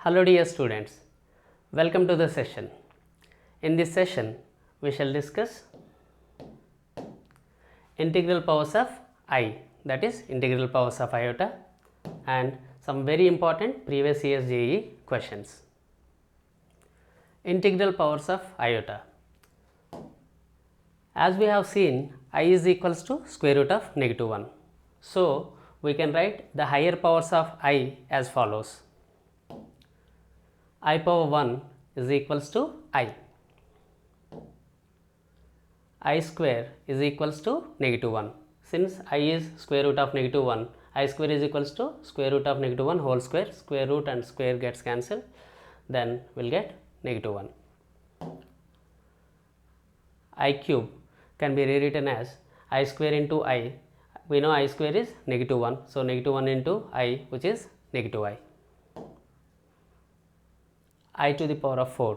Hello dear students, welcome to the session. In this session, we shall discuss integral powers of I, that is integral powers of iota, and some very important previous year's JEE questions. Integral powers of iota. As we have seen, I is equals to square root of -1. So, we can write the higher powers of I as follows. I power 1 is equals to I square is equals to -1. Since I is square root of -1, I square is equals to square root of -1 whole square root and square gets cancelled, then we'll get -1. I cube can be rewritten as I square into I. We know I square is -1, so -1 into I, which is -I. I to the power of 4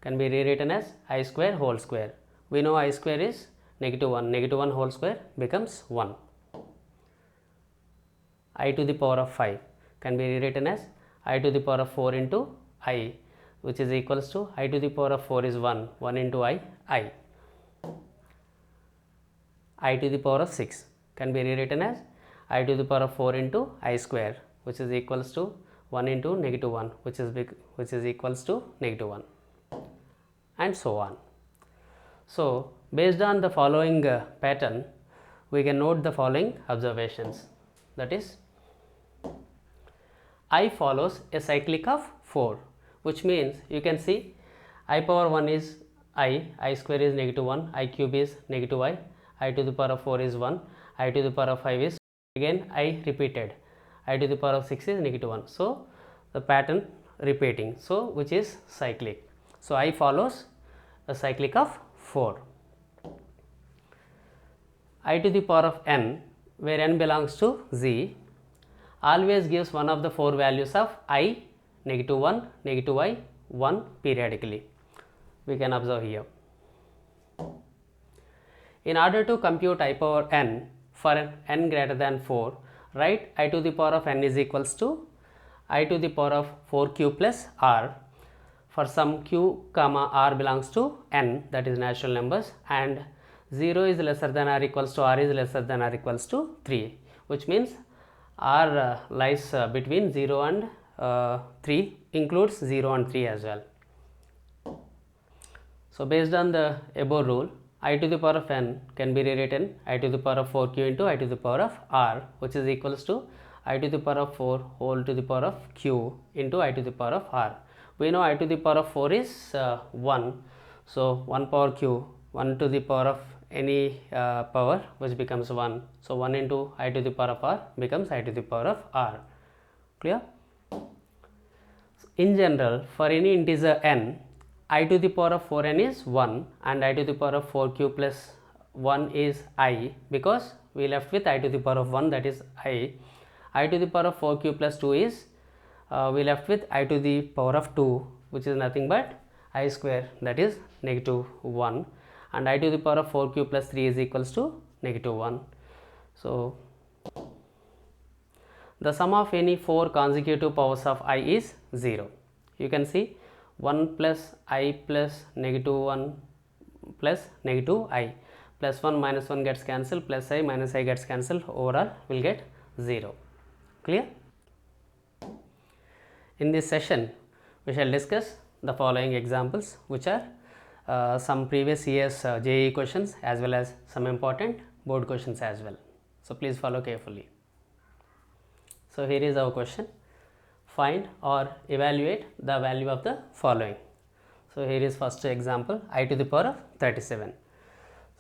can be rewritten as I square whole square. We know I square is -1, -1 whole square becomes 1. I to the power of 5 can be rewritten as I to the power of 4 into I, which is equals to I to the power of 4 is 1, 1 into I. I to the power of 6 can be rewritten as I to the power of 4 into I square, which is equals to 1 into -1, which is equals to -1, and so on. So, based on the following pattern, we can note the following observations. That is, I follows a cyclic of 4, which means you can see I power 1 is I square is -1, I cube is I to the power of 4 is 1, I to the power of 5 is again I repeated, I to the power of 6 is -1. So, the pattern repeating, so which is cyclic. So, I follows a cyclic of 4. I to the power of n, where n belongs to z, always gives one of the 4 values of I, -1, -I, 1 periodically. We can observe here. In order to compute I power n for n greater than 4, write I to the power of n is equals to I to the power of 4q plus r for some q comma r belongs to n, that is natural numbers, and 0 is lesser than or equals to r is lesser than or equals to 3, which means r lies between 0 and 3, includes 0 and 3 as well. So, based on the above rule, I to the power of n can be rewritten I to the power of 4q into I to the power of r, which is equals to I to the power of 4 whole to the power of q into I to the power of r. We know I to the power of 4 is 1, so 1 power q, 1 to the power of any power, which becomes 1. So, 1 into I to the power of r becomes I to the power of r. Clear? In general, for any integer n, I to the power of 4n is 1 and I to the power of 4q plus 1 is I, because we left with I to the power of 1, that is I. I to the power of 4q plus 2 is we left with I to the power of 2, which is nothing but I square, that is -1, and I to the power of 4q plus 3 is equals to -1. So, the sum of any 4 consecutive powers of I is 0. You can see 1 plus I plus -1 plus -I plus 1 minus 1 gets cancelled, plus I minus I gets cancelled, overall we will get 0. Clear? In this session, we shall discuss the following examples, which are some previous year's JEE questions as well as some important board questions as well. So, please follow carefully. So, here is our question. Find or evaluate the value of the following. So, here is first example, I to the power of 37.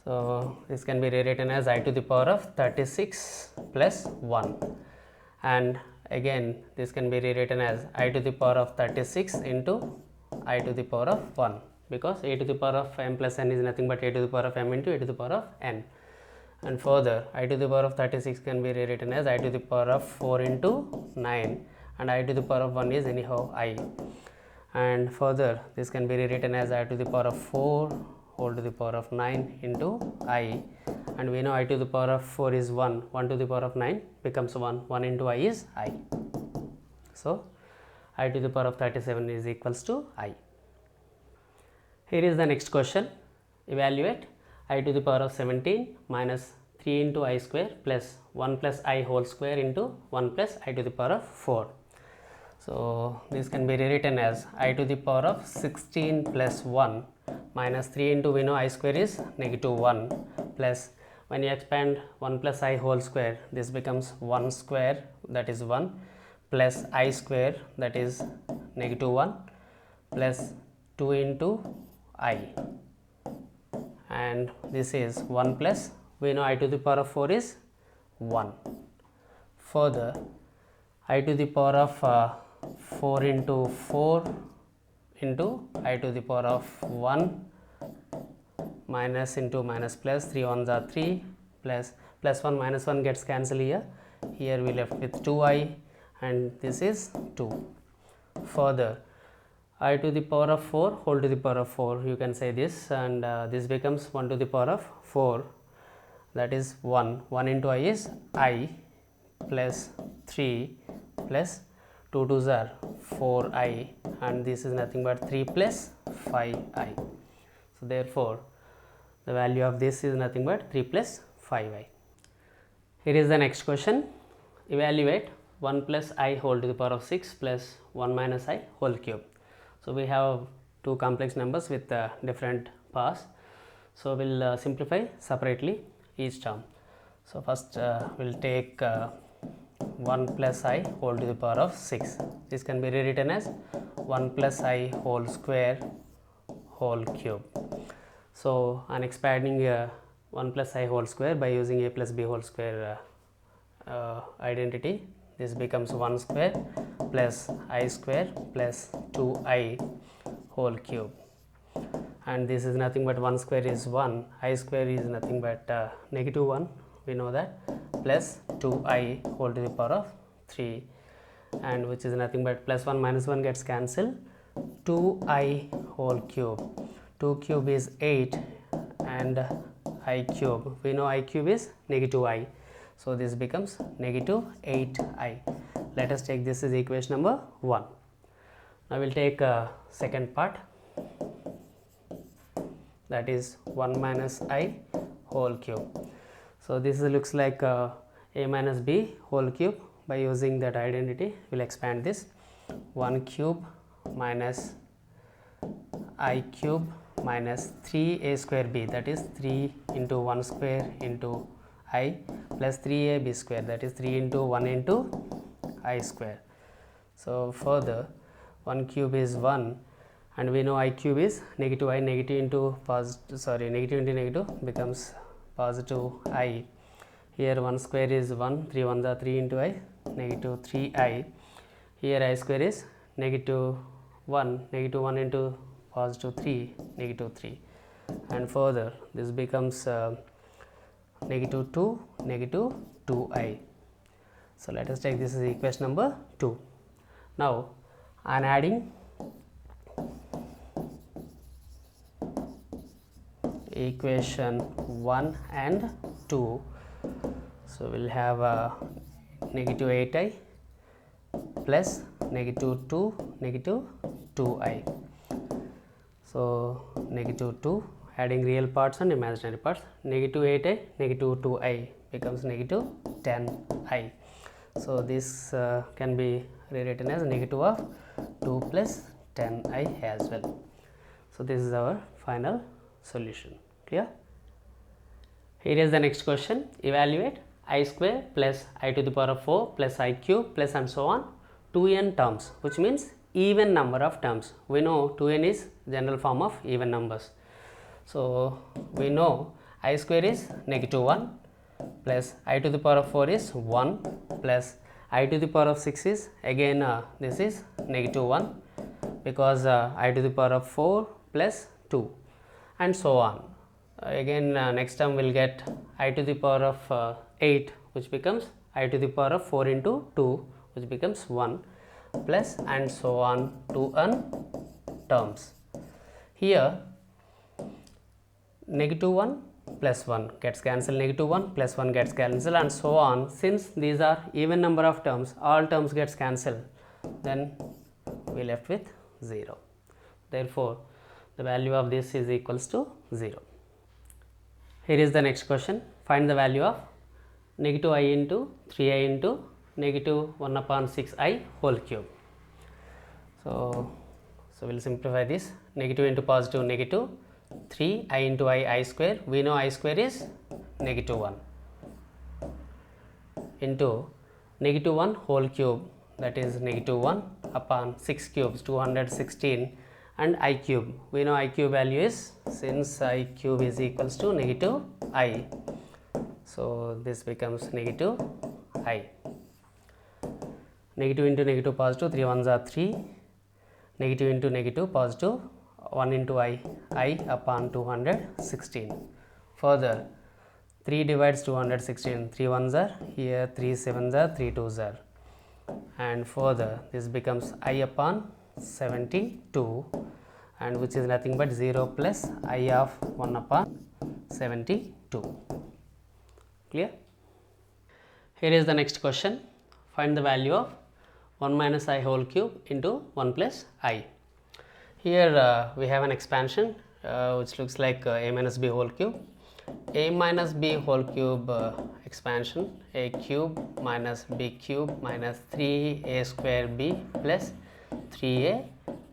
So, this can be rewritten as I to the power of 36 plus 1, and again this can be rewritten as I to the power of 36 into I to the power of 1, because a to the power of m plus n is nothing but a to the power of m into a to the power of n. And further, I to the power of 36 can be rewritten as I to the power of 4 into 9, and I to the power of 1 is anyhow I. And further, this can be rewritten as I to the power of 4 whole to the power of 9 into I, and we know I to the power of 4 is 1, 1 to the power of 9 becomes 1, 1 into I is I. So, I to the power of 37 is equals to I. Here is the next question. Evaluate I to the power of 17 minus 3 into I square plus 1 plus I whole square into 1 plus I to the power of 4. So this can be rewritten as I to the power of 16 plus 1 minus 3 into, we know I square is negative 1, plus when you expand 1 plus I whole square, this becomes 1 square, that is 1, plus I square, that is negative 1, plus 2 into I, and this is 1 plus, we know I to the power of 4 is 1. Further, I to the power of 4 into 4 into I to the power of 1 minus into minus plus, 3 ones are 3, plus 1 minus 1 gets cancelled here. Here we left with 2I, and this is 2. Further, I to the power of 4 whole to the power of 4, you can say this, and this becomes 1 to the power of 4, that is 1. 1 into I is I, plus 3 plus 2 2s are 4I, and this is nothing but 3 plus 5I. So therefore the value of this is nothing but 3 plus 5I. Here is the next question. Evaluate 1 plus I whole to the power of 6 plus 1 minus I whole cube. So we have two complex numbers with different powers. So we will simplify separately each term. So first we will take 1 plus I whole to the power of 6. This can be rewritten as 1 plus I whole square whole cube. So I am expanding 1 plus I whole square by using a plus b whole square identity. This becomes 1 square plus I square plus 2I whole cube, and this is nothing but 1 square is 1, I square is nothing but negative 1, we know that, plus 2I whole to the power of 3, and which is nothing but plus 1 minus 1 gets cancelled, 2I whole cube. 2 cube is 8, and I cube, we know I cube is negative I, so this becomes negative 8I. Let us take this as equation number 1. Now we will take second part, that is 1 minus I whole cube. So this looks like a minus b whole cube. By using that identity, we will expand this, 1 cube minus I cube minus 3a square b, that is 3 into 1 square into I, plus 3ab square, that is 3 into 1 into I square. So further, 1 cube is 1, and we know I cube is negative I, negative into positive, negative into negative becomes positive I. Here 1 square is 1, 3 ones are 3 into I, negative 3I. Here I square is negative 1, negative 1 into positive 3, negative 3, and further this becomes negative 2, negative 2I. So let us take this as equation number 2. Now I am adding equation 1 and 2. So we will have negative 8I plus negative 2, negative 2I. So negative 2, adding real parts and imaginary parts, negative 8I, negative 2I becomes negative 10I. So this can be rewritten as negative of 2 plus 10I as well. So this is our final solution. Clear? Here is the next question. Evaluate I square plus I to the power of 4 plus I cube plus and so on 2n terms, which means even number of terms. We know 2n is general form of even numbers. So we know I square is negative 1 plus I to the power of 4 is 1 plus I to the power of 6 is again this is negative 1 because I to the power of 4 plus 2 and so on. Again next term we will get I to the power of 8, which becomes I to the power of 4 into 2, which becomes 1 plus and so on 2n terms. Here negative 1 plus 1 gets cancelled, negative 1 plus 1 gets cancelled and so on. Since these are even number of terms, all terms gets cancelled, then we left with 0. Therefore, the value of this is equals to 0. Here is the next question. Find the value of negative I into 3i into negative 1 upon 6i whole cube. So we will simplify this. Negative into positive negative, 3i into I square. We know I square is negative 1 into negative 1 whole cube, that is negative 1 upon 6 cubes, 216, and I cube. We know I cube value is, since I cube is equals to negative I, so this becomes negative I. Negative into negative positive, 3 ones are 3, negative into negative positive, 1 into I upon 216. Further, 3 divides 216, 3 ones are here, 3 sevens are, 3 twos are, and further this becomes I upon 72, and which is nothing but 0 plus I of 1 upon 72. Clear? Here is the next question. Find the value of 1 minus I whole cube into 1 plus I. Here we have an expansion which looks like a minus b whole cube. A minus b whole cube expansion, a cube minus b cube minus 3a square b plus 3a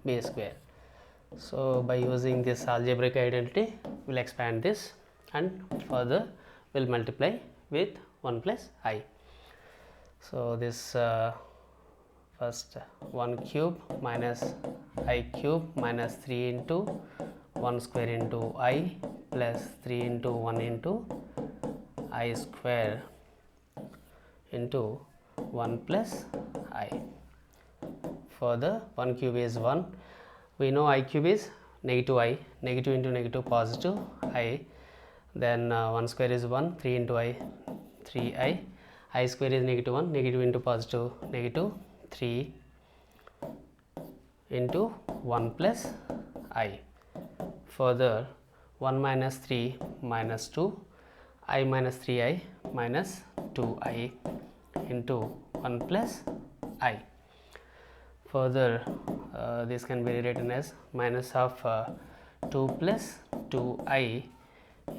b square. So by using this algebraic identity, we will expand this and further we will multiply with 1 plus I. So this first 1 cube minus I cube minus 3 into 1 square into I plus 3 into 1 into I square into 1 plus I. Further, 1 cube is 1. We know I cube is negative I, negative into negative positive I. Then 1 square is 1, 3 into I, 3i. I square is negative 1, negative into positive negative 3 into 1 plus I. Further, 1 minus 3 minus 2, I minus 3i minus 2i into 1 plus I. Further, this can be rewritten as minus of 2 plus 2i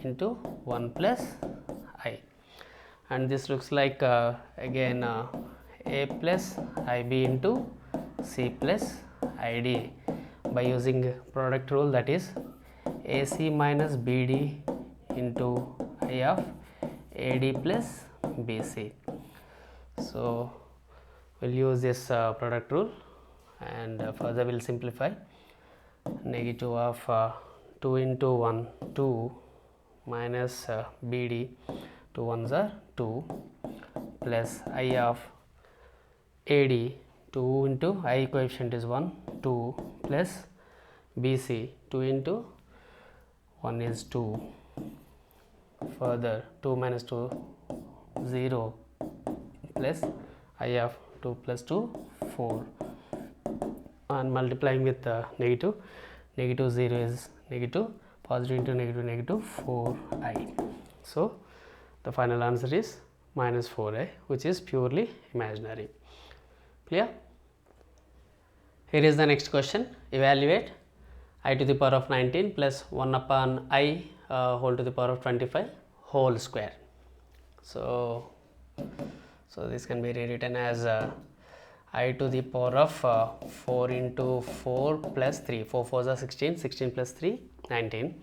into 1 plus I. And this looks like again a plus ib into c plus id by using product rule, that is ac minus bd into I of ad plus bc. So we'll use this product rule and further we'll simplify. Negative of 2 into 1 2 minus bd, 2 ones are 2 plus I of ad, 2 into I coefficient is 1 2 plus bc, 2 into 1 is 2. Further, 2 minus 2 0 plus I of 2 plus 2 4, and multiplying with negative, negative 0 is negative, positive into negative negative 4i. So the final answer is minus 4i, which is purely imaginary. Clear? Here is the next question. Evaluate I to the power of 19 plus 1 upon I whole to the power of 25 whole square. So this can be rewritten as I to the power of 4 into 4 plus 3, 4 4s are 16, 16 plus 3 19,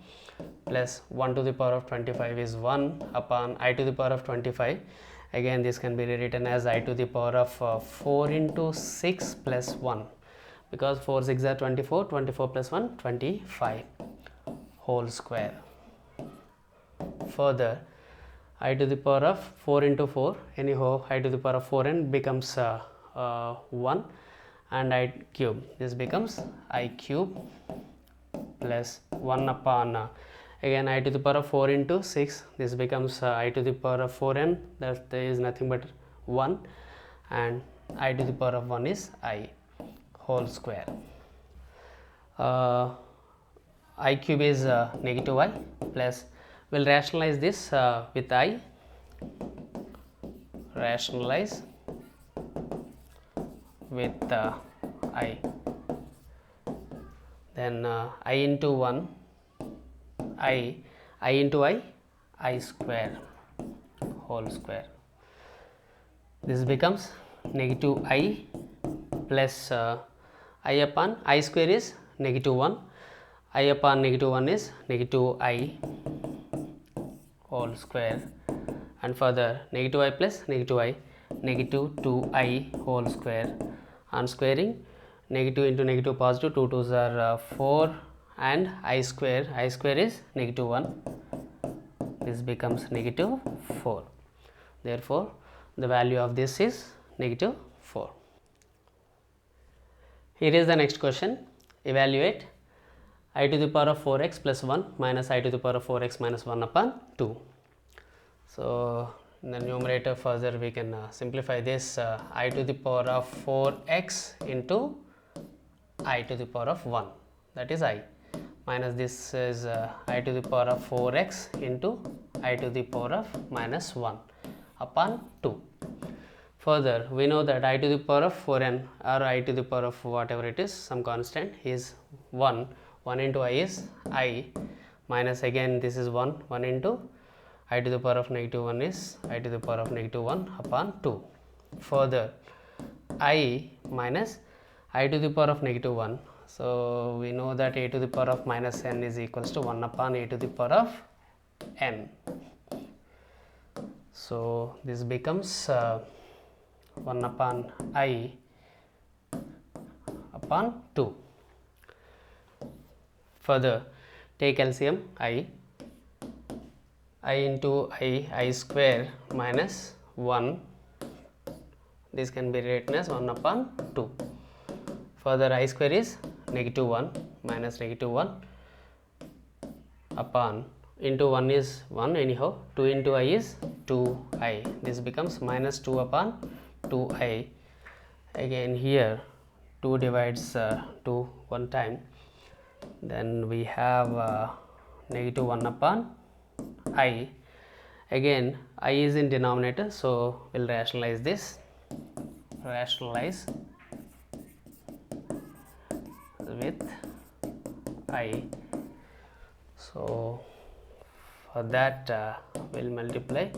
plus 1 to the power of 25 is 1 upon I to the power of 25. Again this can be rewritten as I to the power of 4 into 6 plus 1, because 4 6 are 24, 24 plus 1 25 whole square. Further, I to the power of 4 into 4, anyhow I to the power of 4n becomes 1 and I cube, this becomes I cube plus 1 upon again I to the power of 4 into 6, this becomes I to the power of 4n, that is nothing but 1, and I to the power of 1 is I whole square. I cube is negative I, plus we'll rationalize this with I, rationalize with I, then I into 1 I into I square whole square. This becomes negative I plus I upon I square is negative 1, I upon negative 1 is negative I whole square, and further negative I plus negative I, negative 2I whole square, and squaring negative into negative positive, 2 2s are 4, and I square is negative 1, this becomes negative 4. Therefore, the value of this is negative 4. Here is the next question. Evaluate I to the power of 4x plus 1 minus I to the power of 4x minus 1 upon 2. So, in the numerator further we can simplify this I to the power of 4x into I to the power of 1, that is I, minus this is I to the power of 4x into I to the power of minus 1 upon 2. Further, we know that I to the power of 4n or I to the power of whatever it is, some constant is 1, 1 into I is I, minus again this is 1, 1 into I to the power of negative 1 is I to the power of negative 1 upon 2. Further, I minus I to the power of negative 1. So, we know that a to the power of minus n is equals to 1 upon a to the power of n. So, this becomes 1 upon I upon 2. Further, take LCM I into I square minus 1, this can be written as 1 upon 2. Further, I square is negative 1 minus negative 1 upon, into 1 is 1 anyhow, 2 into I is 2I, this becomes minus 2 upon 2I. Again here 2 divides 2 one time, then we have negative 1 upon I. Again I is in denominator, so we will rationalize this, rationalize with I. So, for that we will multiply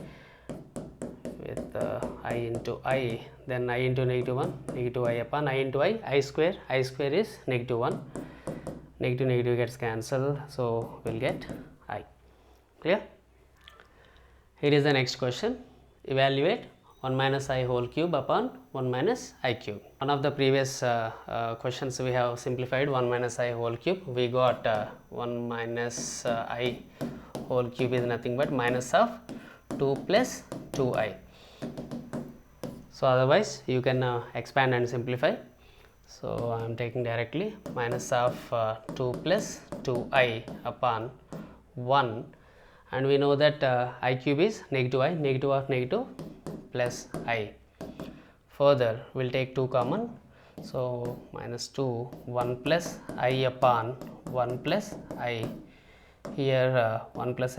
with I into I, then I into negative 1, negative I upon I into I square is negative 1, negative negative gets cancelled, so we will get I. Clear? Here is the next question. Evaluate 1 minus I whole cube upon 1 minus I cube. One of the previous questions we have simplified 1 minus I whole cube. We got 1 minus I whole cube is nothing but minus of 2 plus 2I. So, otherwise you can expand and simplify. So, I am taking directly minus of 2 plus 2I upon 1, and we know that I cube is negative I, negative of negative plus I. Further, we will take 2 common, so minus 2, 1 plus I upon 1 plus I. Here 1 plus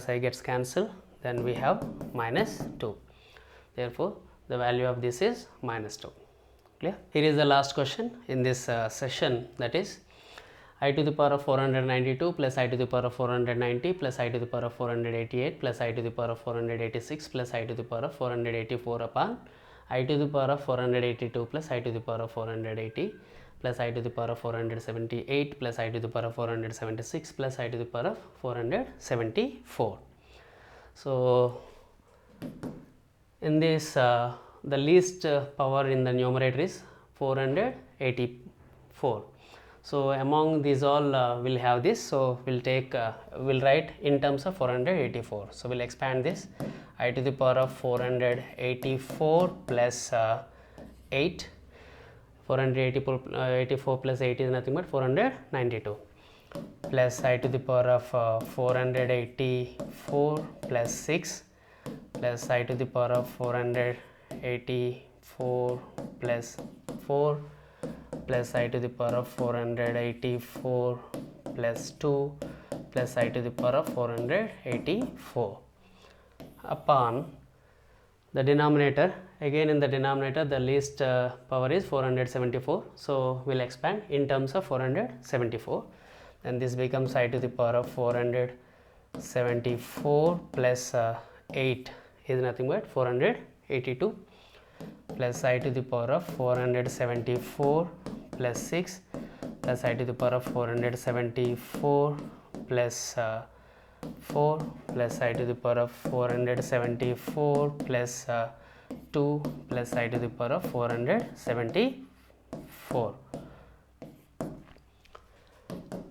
I gets cancelled, then we have minus 2. Therefore, the value of this is minus 2. Clear? Here is the last question in this session, that is I to the power of 492 plus I to the power of 490 plus I to the power of 488 plus I to the power of 486 plus I to the power of 484 upon I to the power of 482 plus I to the power of 480 plus I to the power of 478 plus I to the power of 476 plus I to the power of 474. So, in this the least power in the numerator is 484. So, among these all we will have this. So, we will take we will write in terms of 484. So, we will expand this I to the power of 484 plus 8, 484 plus 8 is nothing but 492 plus I to the power of 484 plus 6 plus I to the power of 484 plus 4 plus I to the power of 484 plus 2 plus I to the power of 484 upon the denominator, again in the denominator the least power is 474, so we'll expand in terms of 474, and this becomes I to the power of 474 plus 8 is nothing but 482, plus I to the power of 474 plus 6 plus I to the power of 474 plus 4 plus I to the power of 474 plus 2 plus I to the power of 474.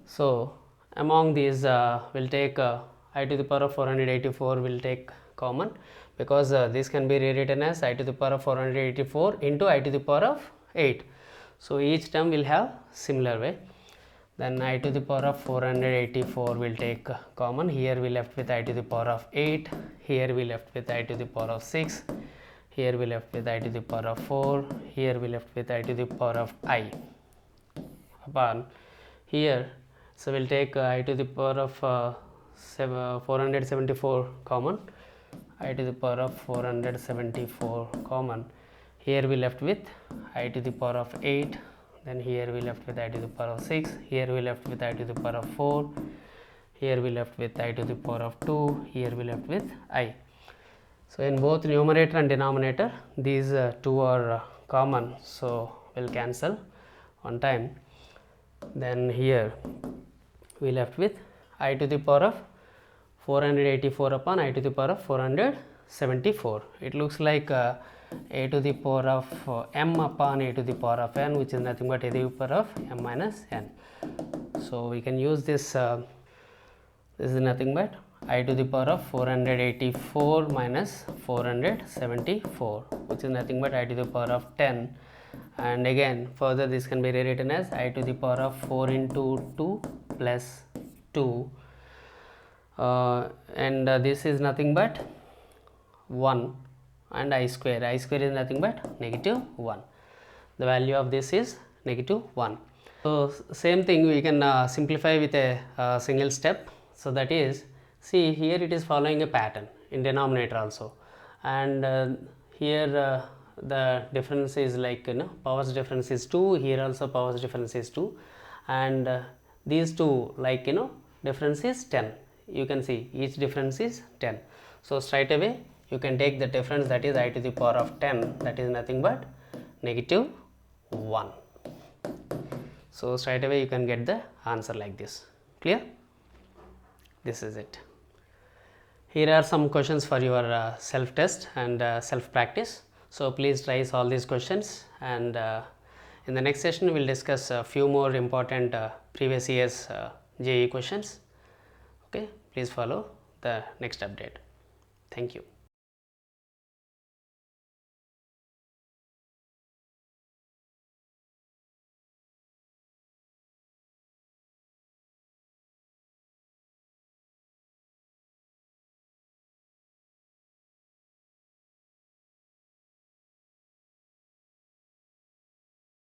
So among these we'll take I to the power of 484 will take common, because this can be rewritten as I to the power of 484 into I to the power of 8. So each term will have similar way. Then I to the power of 484 will take common. Here we left with I to the power of 8. Here we left with I to the power of 6. Here we left with I to the power of 4. Here we left with I to the power of I. Upon here, so we'll take I to the power of 474 common. I to the power of 474 common. Here we left with I to the power of 8. Then here we left with I to the power of 6, here we left with I to the power of 4, here we left with I to the power of 2, here we left with I. So in both numerator and denominator, these two are common, so we'll cancel one time. Then here we left with I to the power of 484 upon I to the power of 474. It looks like a to the power of m upon a to the power of n, which is nothing but a to the power of m minus n. So we can use this, this is nothing but I to the power of 484 minus 474, which is nothing but I to the power of 10, and again further this can be rewritten as I to the power of 4 into 2 plus 2, and this is nothing but 1, and I square is nothing but negative 1. The value of this is negative 1. So same thing we can simplify with a single step. So that is, see here it is following a pattern in denominator also, and here the difference is like, powers difference is 2, here also powers difference is 2, and these two, like, difference is 10. You can see each difference is 10. So straight away you can take the difference, that is I to the power of 10, that is nothing but negative 1. So straight away you can get the answer like this. Clear? This is it. Here are some questions for your self test and self practice. So please try solve these questions, and in the next session we will discuss a few more important previous year's JEE questions. Okay, please follow the next update. Thank you.